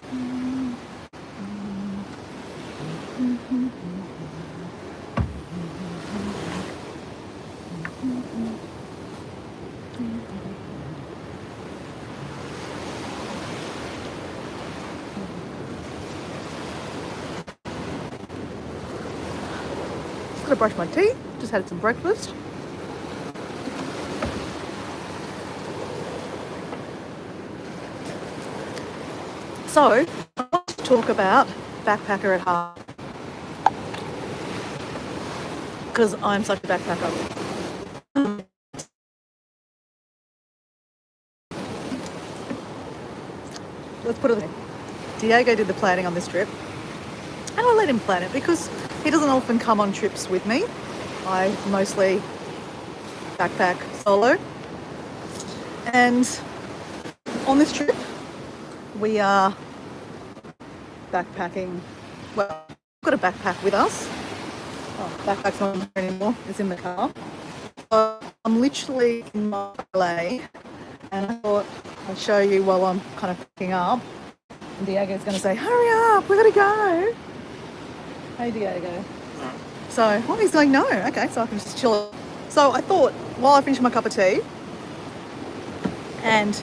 Just gotta brush my teeth, just had some breakfast. So, I want to talk about backpacker at heart. Because I'm such a backpacker. Let's put it there. Diego did the planning on this trip. And I let him plan it because he doesn't often come on trips with me. I mostly backpack solo. And on this trip, we are backpacking. Well, we've got a backpack with us. Oh, backpack's not there anymore. It's in the car. So I'm literally in my fale, and I thought I'd show you while I'm kind of picking up. And Diego's going to say, "Hurry up, we gotta go." Hey, Diego. So, well, he's going, no. Okay, so I can just chill. So I thought, while I finish my cup of tea and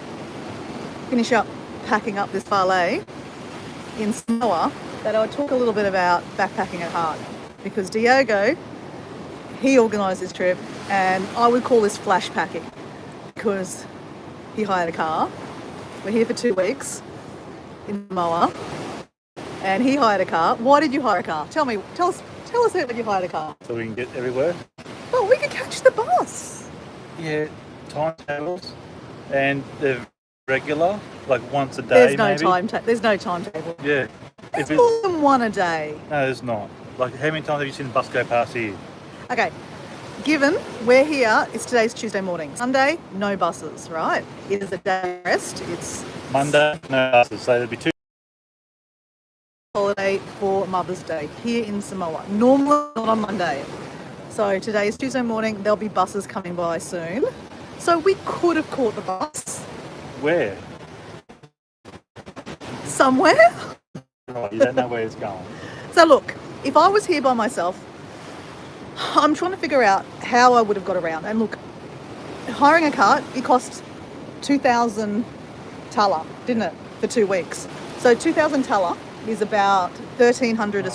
finish up packing up this fale in Samoa, that I would talk a little bit about backpacking at heart. Because Diego, he organised this trip, and I would call this flashpacking because he hired a car. We're here for 2 weeks in Samoa, and he hired a car. Why did you hire a car? Tell us why you hired a car. So we can get everywhere? Well, we could catch the bus. Yeah, timetables. And they're regular, like once a day. There's no maybe. There's no timetable. Yeah. There's more than one a day. No, there's not. Like, how many times have you seen the bus go past here? Okay, given we're here, today's Tuesday morning. Sunday, no buses, right? It is a day of rest. It's Monday, no buses. So there'll be 2 holiday for Mother's Day here in Samoa. Normally not on Monday. So today is Tuesday morning. There'll be buses coming by soon. So we could have caught the bus. Where? Somewhere. Right, you don't know where it's going. So look, if I was here by myself, I'm trying to figure out how I would have got around. And look, hiring a car, it cost 2,000 tala, didn't it, for 2 weeks? So 2,000 tala is about 1,100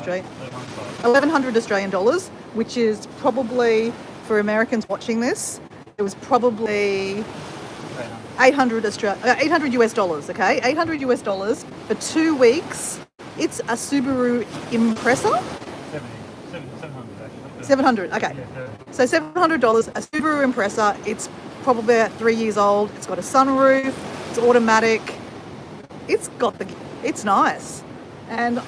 Australian dollars, which is probably, for Americans watching this, it was probably 800 US dollars, okay? 800 US dollars for 2 weeks. It's a Subaru Impreza. 700, okay. So $700, a Subaru Impreza. It's probably about 3 years old. It's got a sunroof. It's automatic. It's nice. And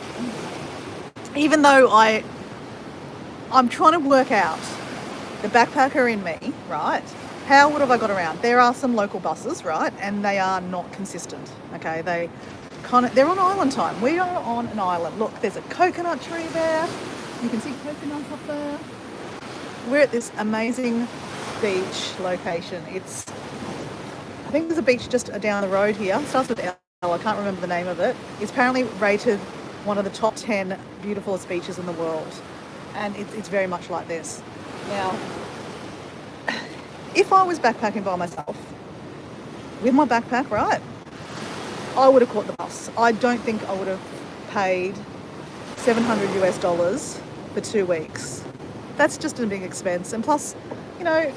even though I'm trying to work out the backpacker in me, right? How would have I got around? There are some local buses, right? And they are not consistent, okay? They're on island time. We are on an island. Look, there's a coconut tree there. You can see coconuts up there. We're at this amazing beach location. I think there's a beach just down the road here. It starts with L. I can't remember the name of it. It's apparently rated one of the top 10 beautifulest beaches in the world. And it's very much like this. Now, if I was backpacking by myself, with my backpack, right, I would have caught the bus. I don't think I would have paid 700 US dollars for 2 weeks. That's just a big expense. And plus, you know,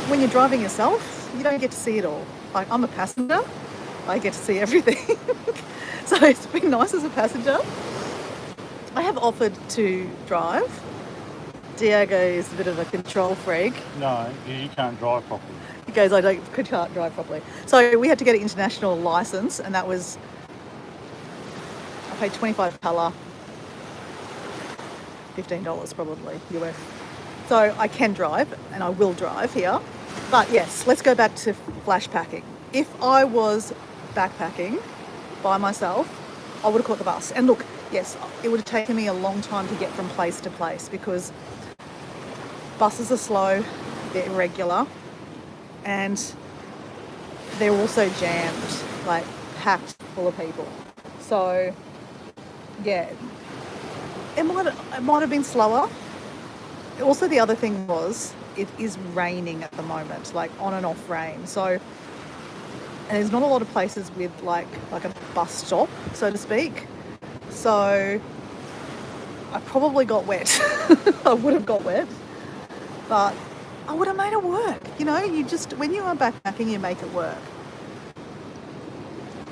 when you're driving yourself, you don't get to see it all. Like, I'm a passenger. I get to see everything. So it's been nice as a passenger. I have offered to drive. Diego is a bit of a control freak. No, you can't drive properly. He goes, I can't drive properly. So we had to get an international license, and that was, I paid 25 tala, $15 probably US. So I can drive, and I will drive here. But yes, let's go back to flashpacking. If I was backpacking by myself, I would have caught the bus. And look, yes, it would have taken me a long time to get from place to place because buses are slow, they're irregular, and they're also jammed, like packed full of people. So, yeah, it might have been slower. Also, the other thing was it is raining at the moment, like on and off rain. So, and there's not a lot of places with like a bus stop, so to speak. So, I probably got wet. I would have got wet, but I would have made it work. You know, when you are backpacking, you make it work.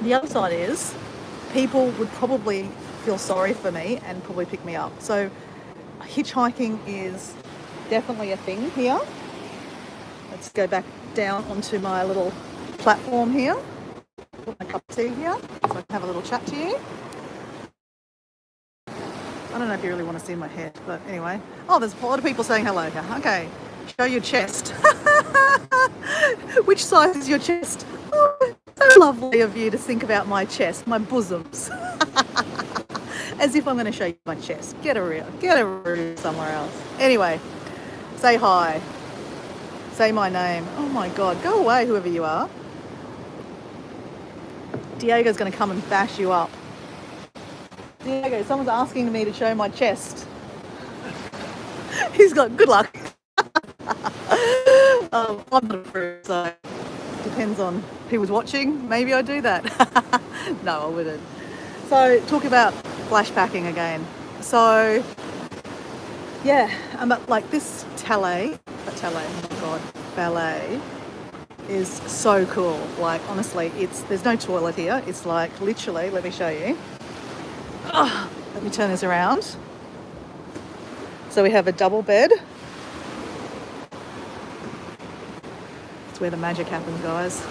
The other side is people would probably feel sorry for me and probably pick me up. So hitchhiking is definitely a thing here. Let's go back down onto my little platform here. Put my cup of tea here so I can have a little chat to you. I don't know if you really want to see my head, but anyway. Oh, there's a lot of people saying hello here. Okay, show your chest. Which size is your chest? Oh, so lovely of you to think about my chest, my bosoms. As if I'm going to show you my chest. Get a room somewhere else. Anyway, say hi. Say my name. Oh my God, go away, whoever you are. Diego's going to come and bash you up. Diego, someone's asking me to show my chest. He's got good luck. I'm not a fruit, so depends on who was watching. Maybe I'd do that. No, I wouldn't. So talk about flashpacking again. So yeah, like this fale, oh my God, fale is so cool. Like honestly, there's no toilet here. It's like literally, let me show you. Oh, let me turn this around. So we have a double bed. It's where the magic happens, guys.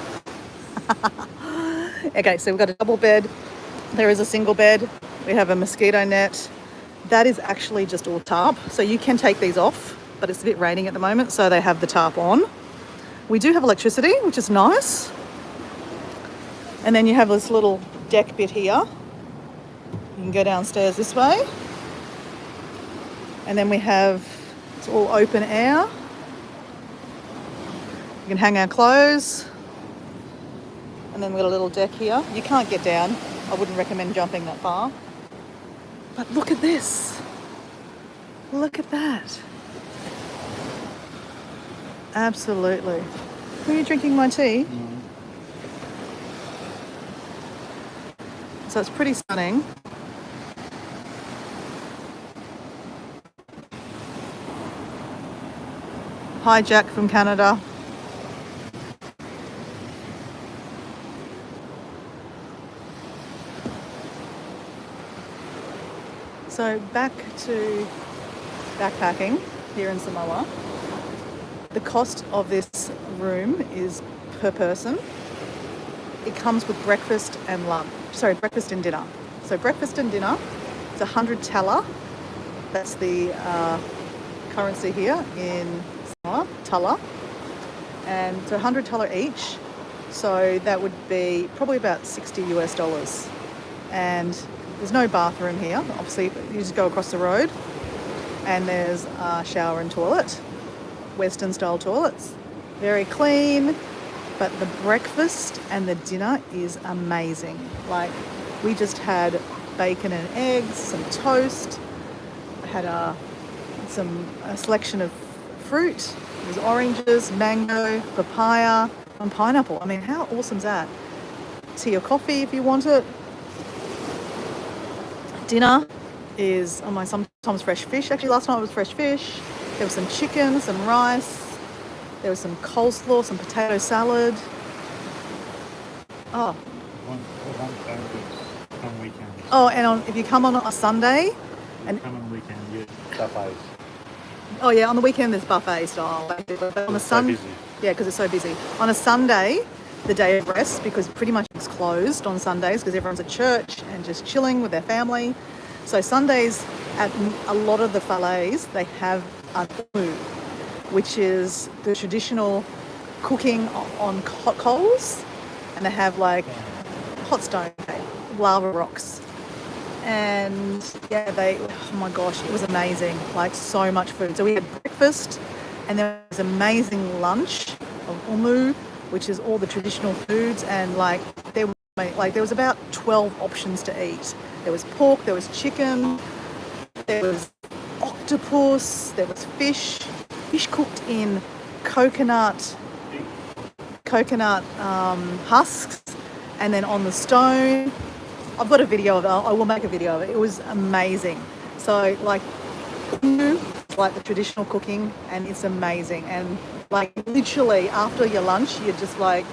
Okay, so we've got a double bed. There is a single bed. We have a mosquito net. That is actually just all tarp. So you can take these off, but it's a bit raining at the moment, so they have the tarp on. We do have electricity, which is nice. And then you have this little deck bit here. You can go downstairs this way. And then it's all open air. You can hang our clothes. And then we've got a little deck here. You can't get down. I wouldn't recommend jumping that far. But look at this. Look at that. Absolutely. Are you drinking my tea? Mm. So it's pretty stunning. Hi, Jack from Canada. So back to backpacking here in Samoa. The cost of this room is per person. It comes with breakfast and breakfast and dinner. So breakfast and dinner, it's 100 tala. That's the currency here in Samoa, tala. And it's 100 tala each. So that would be probably about $60 US. And there's no bathroom here. Obviously, you just go across the road and there's a shower and toilet. Western style toilets. Very clean, but the breakfast and the dinner is amazing. Like, we just had bacon and eggs, some toast. I had a selection of fruit. There's oranges, mango, papaya, and pineapple. I mean, how awesome is that? Tea or coffee if you want it. Dinner is sometimes fresh fish. Actually, last night was fresh fish. There was some chicken, some rice. There was some coleslaw, some potato salad. Oh. One sandwich on weekends. Oh, and if you come on a Sunday, and come on weekend, you buffets. Oh yeah, on the weekend there's buffet style. But on the so busy. Yeah, because it's so busy. On a Sunday, the day of rest, because pretty much it's closed on Sundays because everyone's at church and just chilling with their family. So Sundays at a lot of the fales, they have a umu, which is the traditional cooking on hot coals, and they have like hot stone, lava rocks. And yeah, oh my gosh, it was amazing. Like, so much food. So we had breakfast, and there was amazing lunch of umu, which is all the traditional foods, and like there was many, like there was about 12 options to eat. There was pork, there was chicken, there was octopus, there was fish cooked in coconut husks, and then on the stone. I've got a video of it. I will make a video of it. It was amazing. So like the traditional cooking, and it's amazing. And like literally after your lunch, you're just like,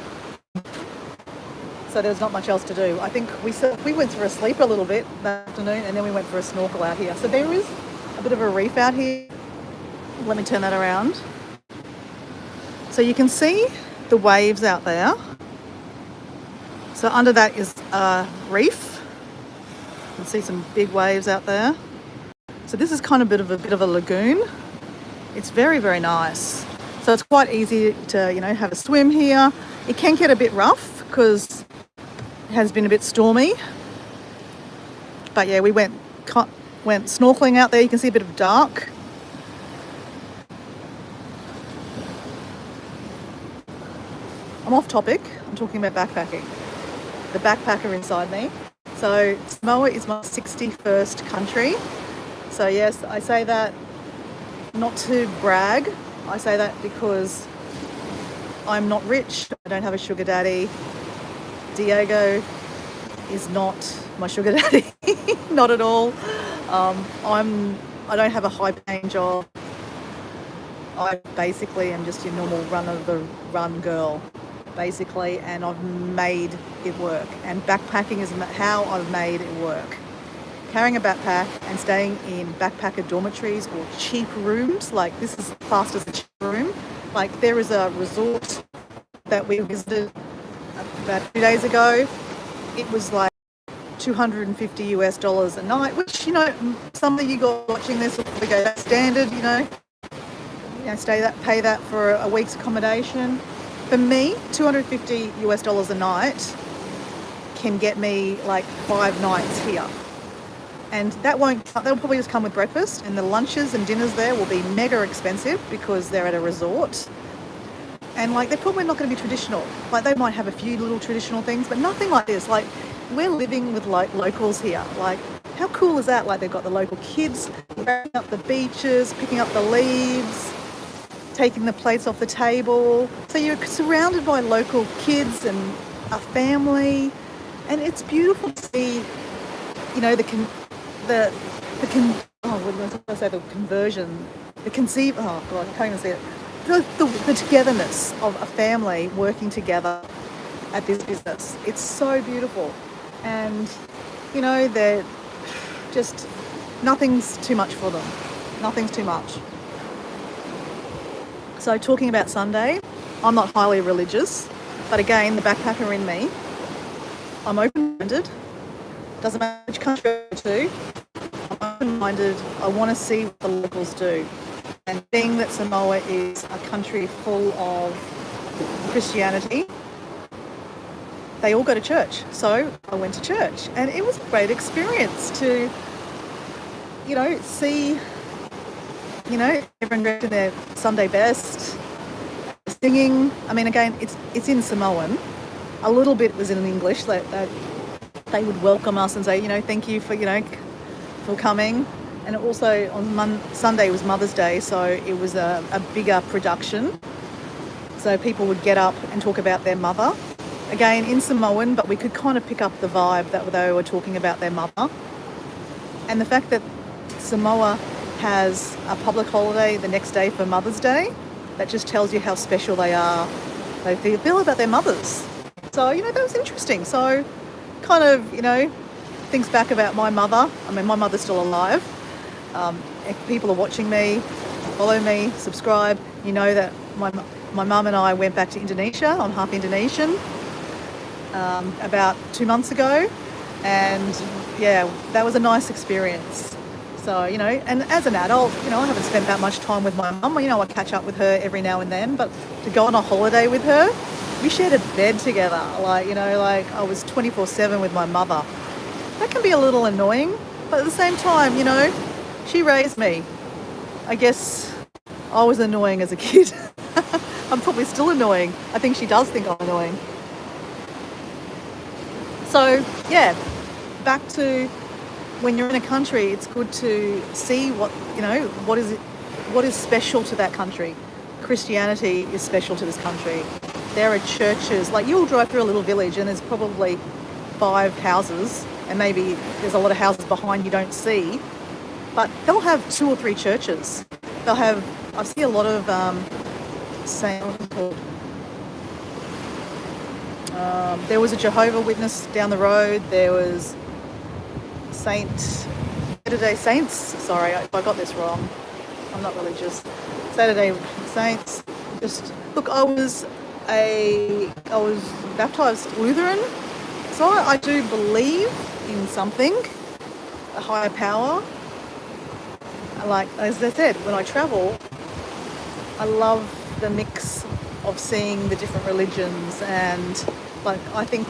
so there's not much else to do. I think we went for a sleep a little bit that afternoon, and then we went for a snorkel out here. So there is a bit of a reef out here. Let me turn that around. So you can see the waves out there. So under that is a reef. You can see some big waves out there. So this is kind of a bit of a lagoon. It's very, very nice. So it's quite easy to, have a swim here. It can get a bit rough because it has been a bit stormy. But yeah, we went snorkeling out there. You can see a bit of dark. I'm off topic. I'm talking about backpacking. The backpacker inside me. So Samoa is my 61st country. So yes, I say that not to brag. I say that because I'm not rich. I don't have a sugar daddy. Diego is not my sugar daddy. Not at all. I don't have a high paying job. I basically am just your normal run girl, basically, and I've made it work. And backpacking is how I've made it work. Carrying a backpack and staying in backpacker dormitories or cheap rooms, like this is classed as a cheap room. Like there is a resort that we visited about 2 days ago. It was like $250 a night, which, some of you guys watching this will probably go, that's standard, pay that for a week's accommodation. For me, $250 a night can get me like 5 nights here. And they'll probably just come with breakfast, and the lunches and dinners there will be mega expensive because they're at a resort. And like, they're probably not going to be traditional. Like they might have a few little traditional things, but nothing like this. Like we're living with like locals here. Like how cool is that? Like they've got the local kids running up the beaches, picking up the leaves, taking the plates off the table. So you're surrounded by local kids and a family, and it's beautiful to see, the togetherness of a family working together at this business. It's so beautiful, and they're just, nothing's too much for them. Nothing's too much. So talking about Sunday, I'm not highly religious, but again, the backpacker in me, I'm open-minded. Doesn't matter which country I go to, I'm open-minded. I want to see what the locals do. And being that Samoa is a country full of Christianity, they all go to church. So I went to church, and it was a great experience to, see, everyone dressed in their Sunday best, singing. I mean, again, it's in Samoan. A little bit was in English. That they would welcome us and say, thank you for coming. And also on Sunday was Mother's Day, so it was a bigger production. So people would get up and talk about their mother. Again, in Samoan, but we could kind of pick up the vibe that they were talking about their mother. And the fact that Samoa has a public holiday the next day for Mother's Day, that just tells you how special they are. They feel about their mothers. So, that was interesting. So kind of, thinks back about my mother. I mean, my mother's still alive. If people are watching me, follow me, subscribe, you know that my mum and I went back to Indonesia. I'm half Indonesian. About 2 months ago. And yeah, that was a nice experience. So, and as an adult, I haven't spent that much time with my mum. I catch up with her every now and then, but to go on a holiday with her, we shared a bed together. Like I was 24/7 with my mother. That can be a little annoying, but at the same time, she raised me. I guess I was annoying as a kid. I'm probably still annoying. I think she does think I'm annoying. So yeah, back to when you're in a country, it's good to see what is special to that country. Christianity is special to this country. There are churches, like you'll drive through a little village and there's probably 5 houses, and maybe there's a lot of houses behind you don't see, but they'll have 2 or 3 churches. I see a lot of there was a Jehovah Witness down the road. There was Saturday Saints. Sorry if I got this wrong. I'm not religious. Saturday Saints. Just look, I was baptized Lutheran, so I do believe in something, a higher power. Like as I said, when I travel, I love the mix of seeing the different religions, and like I think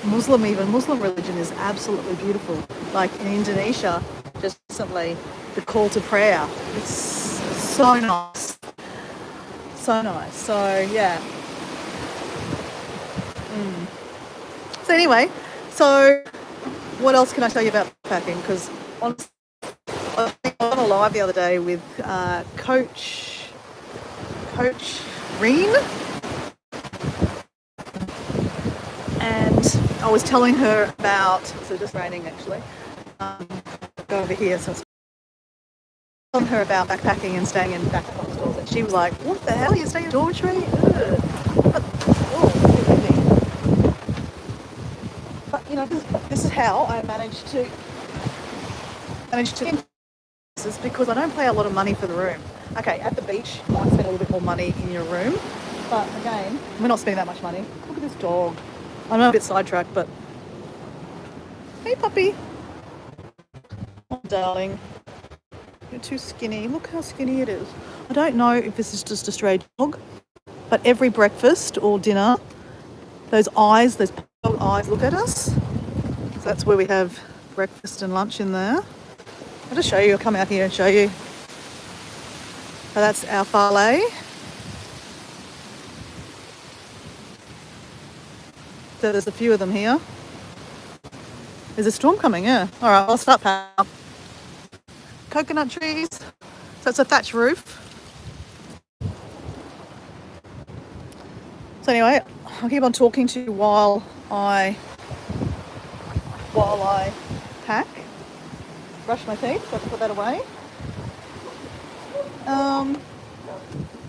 Muslim religion is absolutely beautiful. Like in Indonesia, just recently, the call to prayer. It's so nice. So nice. So yeah. So anyway, what else can I tell you about packing? Because honestly, I was on a live the other day with Coach Reen, and I was telling her about. So just raining actually. Go over here. So I was telling her about backpacking and staying in backpack hostels, and she was like, "What the hell? You stay in a dormitory?" But you know, this is how I managed to. This is because I don't pay a lot of money for the room. Okay, at the beach, you might spend a little bit more money in your room, but again, we're not spending that much money. Look at this dog. I know I'm a bit sidetracked, but hey, puppy. Oh, darling, you're too skinny. Look how skinny it is. I don't know if this is just a stray dog, but every breakfast or dinner, those eyes, those eyes look at us. So that's where we have breakfast and lunch in there. I'll just show you. I'll come out here and show you. So that's our fale. So there's a few of them here. There's a storm coming, yeah. All right, I'll start packing up. Coconut trees. So it's a thatch roof. So anyway, I'll keep on talking to you while I pack. Brush my teeth, so I can put that away.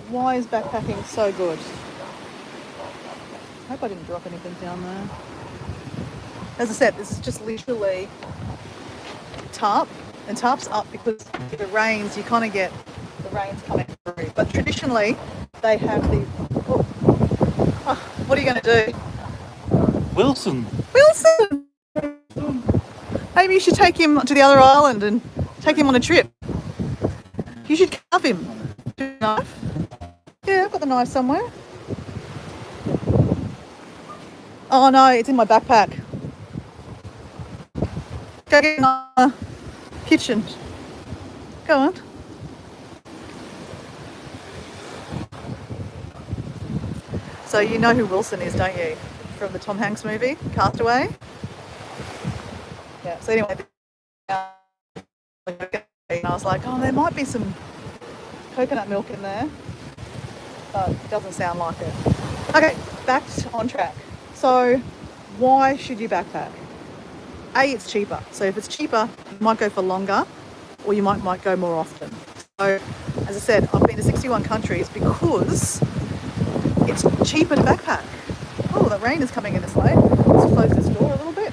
Why is backpacking so good? I hope I didn't drop anything down there. As I said, this is just literally tarp, and tarp's up because if it rains, you kind of get the rains coming through. But traditionally, they have the. What are you going to do? Wilson! Maybe you should take him to the other island and take him on a trip. You should carve him. Do you have a knife? Yeah, I've got the knife somewhere. Oh no, it's in my backpack. Go get in the kitchen. Go on. So you know who Wilson is, don't you? From the Tom Hanks movie, Castaway? Yeah, so anyway, and I was like, oh, there might be some coconut milk in there, but it doesn't sound like it. Okay, back on track. So why should you backpack? A, it's cheaper. So if it's cheaper, you might go for longer, or you might go more often. So as I said, I've been to 61 countries because it's cheaper to backpack. Oh, the rain is coming in this way. Let's close this door a little bit.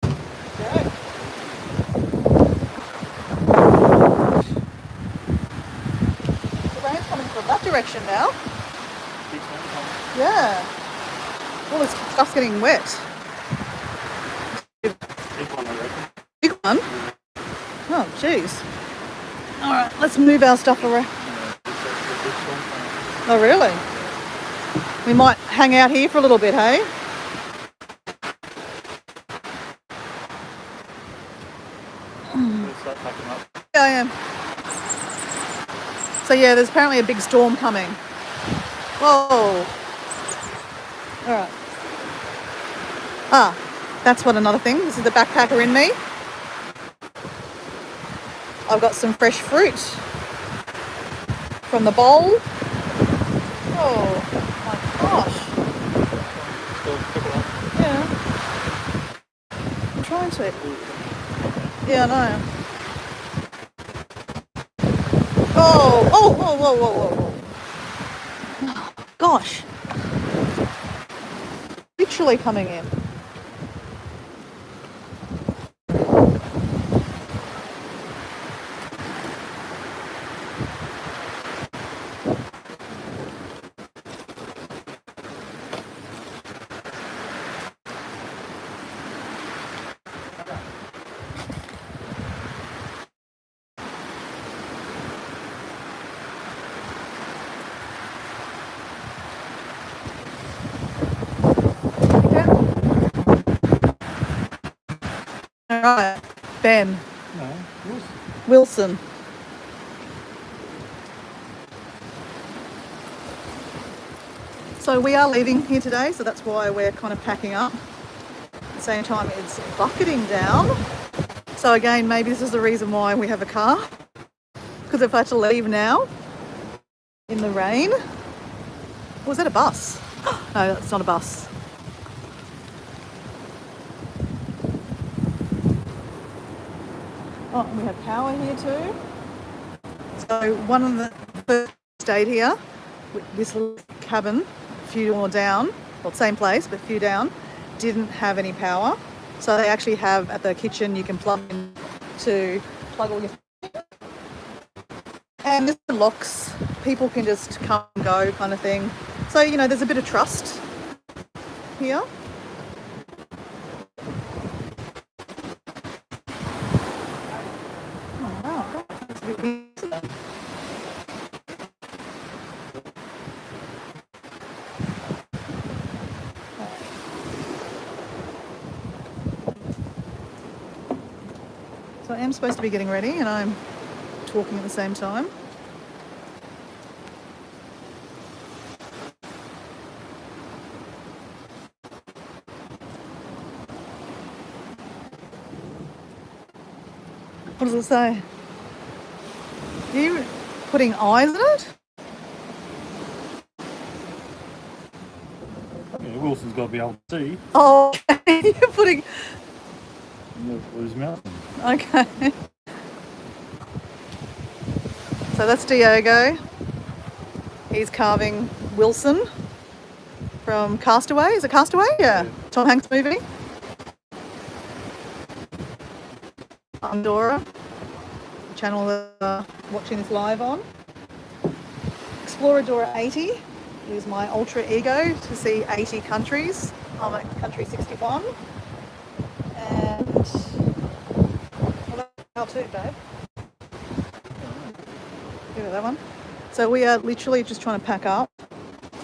Okay. The rain's coming from that direction now. Yeah. All this stuff's getting wet. Big one? Oh, jeez. All right, let's move our stuff around. Oh, really? We might hang out here for a little bit, hey? Yeah, I am. So yeah, there's apparently a big storm coming. Whoa. All right. Ah, that's what another thing. This is the backpacker in me. I've got some fresh fruit from the bowl. Oh my gosh. Still pick it up. Yeah. I'm trying to. Yeah, I know. Oh, oh, whoa, whoa, whoa, whoa, whoa. Gosh. Literally coming in. All right, Ben No, Wilson. So we are leaving here today, so that's why we're kind of packing up. At the same time, it's bucketing down. So again, maybe this is the reason why we have a car. Because if I had to leave now in the rain, was that a bus? No, that's not a bus. Oh, and we have power here too. So one of the first stayed here, with this little cabin, a few more down, well, same place, but a few down, didn't have any power. So they actually have at the kitchen, you can plug in to plug all your. And this locks, people can just come and go kind of thing. So, you know, there's a bit of trust here. Oh, wow. That's a bit weird, isn't it? So I am supposed to be getting ready and I'm talking at the same time. What does it say? Are you putting eyes in it? yeah, Wilson's got to be able to see. Oh, you're putting. With his mouth. Okay. So that's Diogo. He's carving Wilson from Castaway. Is it Castaway? Yeah. Tom Hanks movie. I'm Dora. The channel that watching this live on. Explorer Dora 80 is my ultra ego to see 80 countries. I'm at country 61. And how to, babe? Give it that one. So we are literally just trying to pack up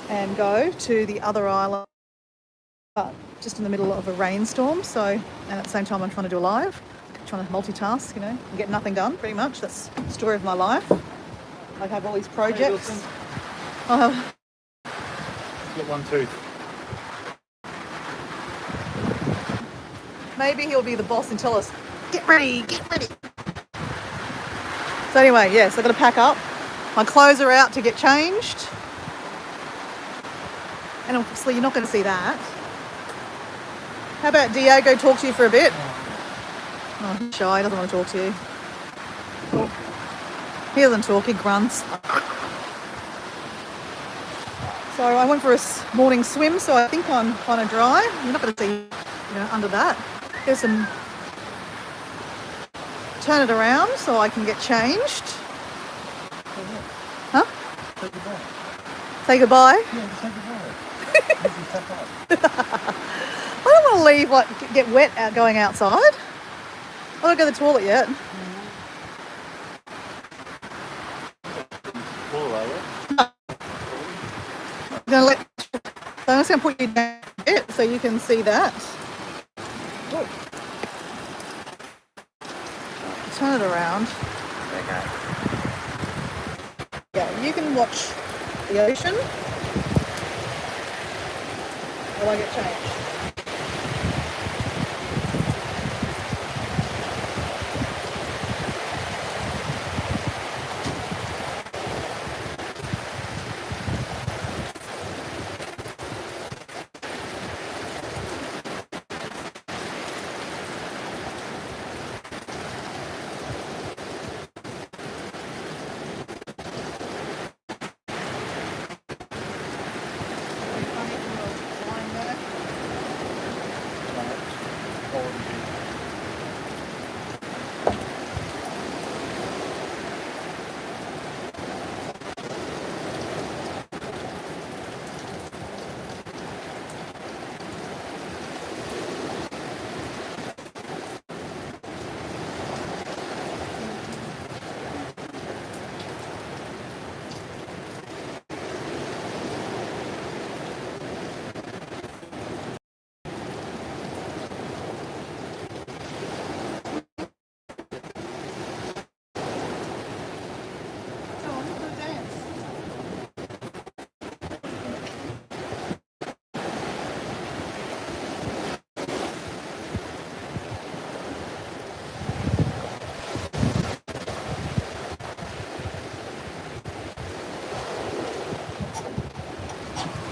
and go to the other island, just in the middle of a rainstorm. So, and at the same time, I'm trying to do a live, trying to multitask, you know, and get nothing done. Pretty much, that's the story of my life. I have all these projects. Got one tooth. Maybe he'll be the boss and tell us, get ready, get ready. So anyway, yes, I've got to pack up. My clothes are out to get changed. And obviously you're not going to see that. How about Diogo talk to you for a bit? Oh, he's shy, he doesn't want to talk to you. He doesn't talk, he grunts. So I went for a morning swim, so I think I'm kind of dry. You're not going to see, you know, under that. There's some. Turn it around so I can get changed. Huh? Say goodbye. Say goodbye? Yeah, just say goodbye. I don't want to leave, like, get wet out going outside. I don't go to the toilet yet. I'm just going to put you down a bit so you can see that. Ooh. Turn it around. There you go. Yeah, you can watch the ocean while I get changed.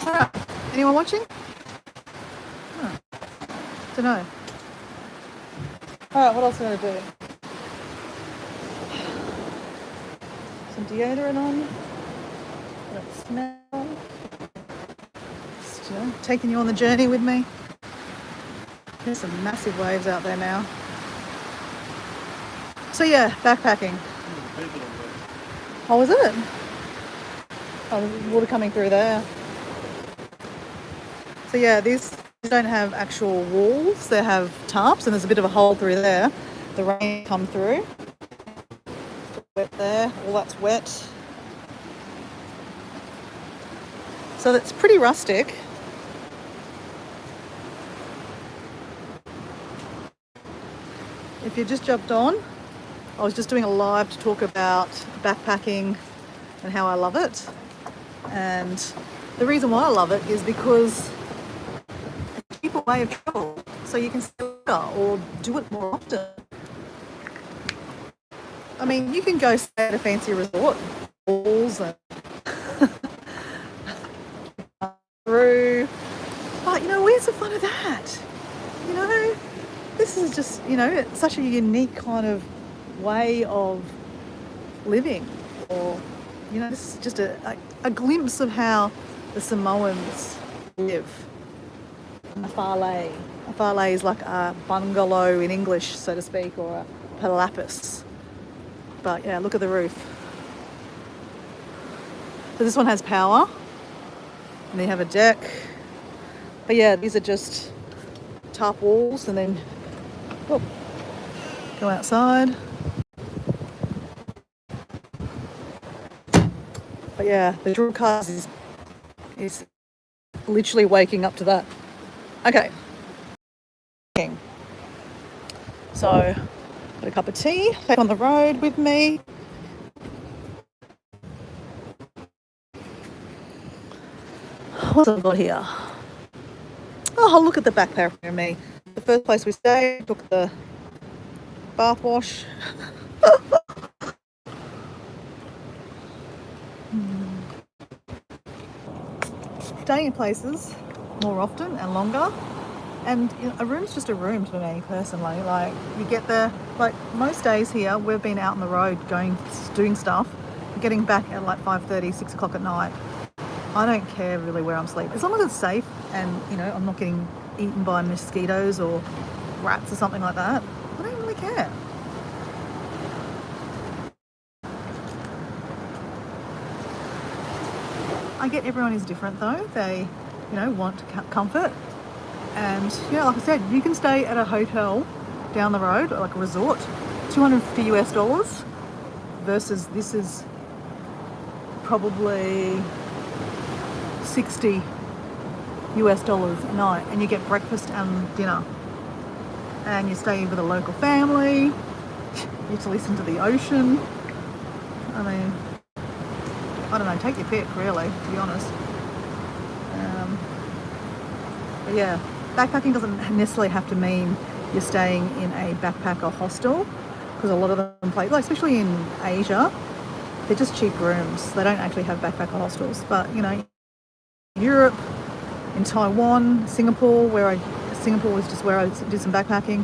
Alright, anyone watching? Don't know. Alright, what else am I going to do? Some deodorant on. Don't smell. Just, taking you on the journey with me. There's some massive waves out there now. So yeah, backpacking. Oh, was it? Oh, there's water coming through there. So yeah, these don't have actual walls. They have tarps, and there's a bit of a hole through there. The rain come through. Wet there. All that's wet. So that's pretty rustic. If you just jumped on, I was just doing a live to talk about backpacking and how I love it. And the reason why I love it is because it's a cheaper way of travel. So you can stay longer or do it more often. I mean, you can go stay at a fancy resort, halls and through, but where's the fun of that? This is just, it's such a unique kind of way of living, or this is just a glimpse of how the Samoans live. A fale. A fale is like a bungalow in English, so to speak, or a palapis. But yeah, look at the roof. So this one has power, and they have a deck. But yeah, these are just tarp walls, and then go outside. But yeah, the drill cars is literally waking up to that. Okay. So, got a cup of tea, take on the road with me. What have I got here? Oh, look at the backpack for me. The first place we stayed, took the bath wash. Staying in places more often and longer, and a room's just a room to me personally. Like, you get there, like most days here we've been out on the road doing stuff, getting back at like 5:30, 6 o'clock at night. I don't care really where I'm sleeping, as long as it's safe and I'm not getting eaten by mosquitoes or rats or something like that. I don't really care. I get everyone is different though. They, want comfort. And, like I said, you can stay at a hotel down the road, like a resort, $250 versus this is probably $60 a night, and you get breakfast and dinner. And you stay with a local family. You get to listen to the ocean. I mean, I don't know, take your pick really, to be honest. But yeah, backpacking doesn't necessarily have to mean you're staying in a backpacker hostel, because a lot of them play, like especially in Asia, they're just cheap rooms. They don't actually have backpacker hostels. But in Europe, in Taiwan, Singapore, Singapore was just where I did some backpacking.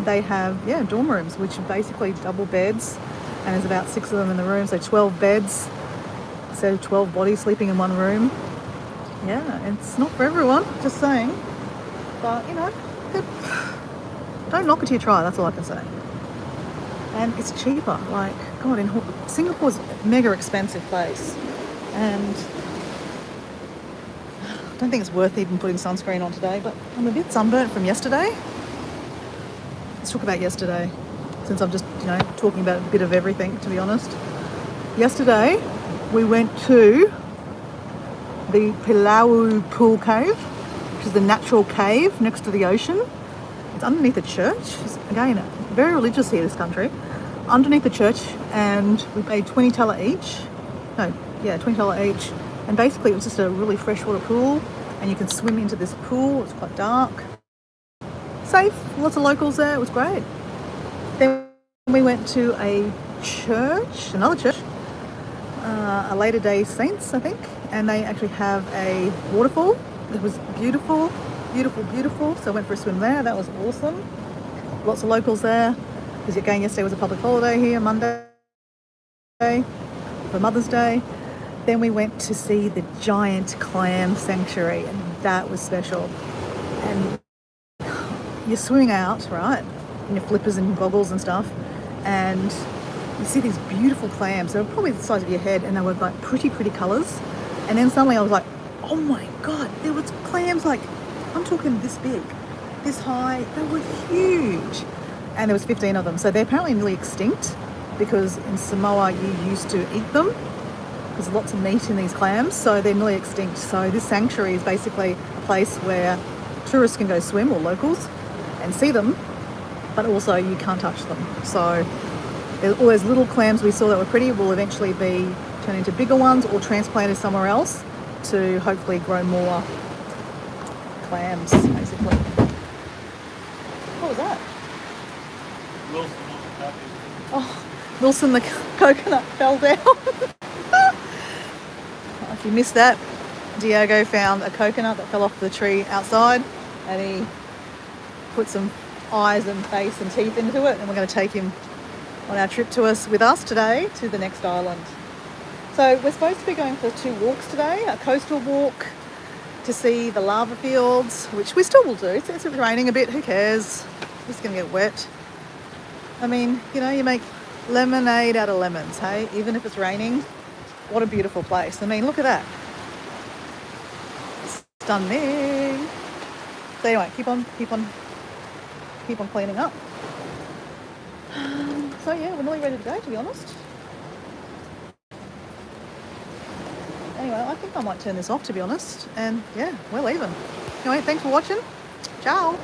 They have dorm rooms, which are basically double beds, and there's about 6 of them in the room, so 12 beds. So 12 bodies sleeping in one room. Yeah, it's not for everyone, just saying. But, don't knock it till you try, that's all I can say. And it's cheaper. Like, God, Singapore's a mega expensive place. And I don't think it's worth even putting sunscreen on today, but I'm a bit sunburnt from yesterday. Let's talk about yesterday, since I'm just, talking about a bit of everything, to be honest. Yesterday, we went to the Pilau Pool Cave, which is the natural cave next to the ocean. It's underneath a church. It's, again, very religious here, this country. Underneath the church, and we paid $20 each. $20 each. And basically it was just a really freshwater pool, and you can swim into this pool. It's quite dark. Safe, lots of locals there, it was great. Then we went to another church, a Latter Day Saints, I think, and they actually have a waterfall. It was beautiful, beautiful, beautiful. So I went for a swim there. That was awesome. Lots of locals there, because again, yesterday was a public holiday here, Monday, for Mother's Day. Then we went to see the giant clam sanctuary, and that was special. And you're swimming out, right, in your flippers and goggles and stuff, and you see these beautiful clams. They were probably the size of your head, and they were like pretty colours. And then suddenly I was like, oh my God, there was clams like, I'm talking this big, this high. They were huge. And there was 15 of them. So they're apparently nearly extinct, because in Samoa you used to eat them. There's lots of meat in these clams, so they're nearly extinct. So this sanctuary is basically a place where tourists can go swim, or locals, and see them, but also you can't touch them. So all those little clams we saw that were pretty will eventually be turned into bigger ones or transplanted somewhere else to hopefully grow more clams, basically. What was that? Oh, Wilson, the coconut fell down. If you missed that, Diego found a coconut that fell off the tree outside, and he put some eyes and face and teeth into it, and we're going to take him on our trip with us today to the next island. So we're supposed to be going for 2 walks today, a coastal walk to see the lava fields, which we still will do. It's raining a bit, who cares? It's going to get wet. I mean, you know, you make lemonade out of lemons, hey? Even if it's raining, what a beautiful place. I mean, look at that. Stunning. So anyway, keep on cleaning up. So yeah, we're nearly ready to go, to be honest. Anyway, I think I might turn this off, to be honest. And yeah, we're leaving. Anyway, thanks for watching. Ciao.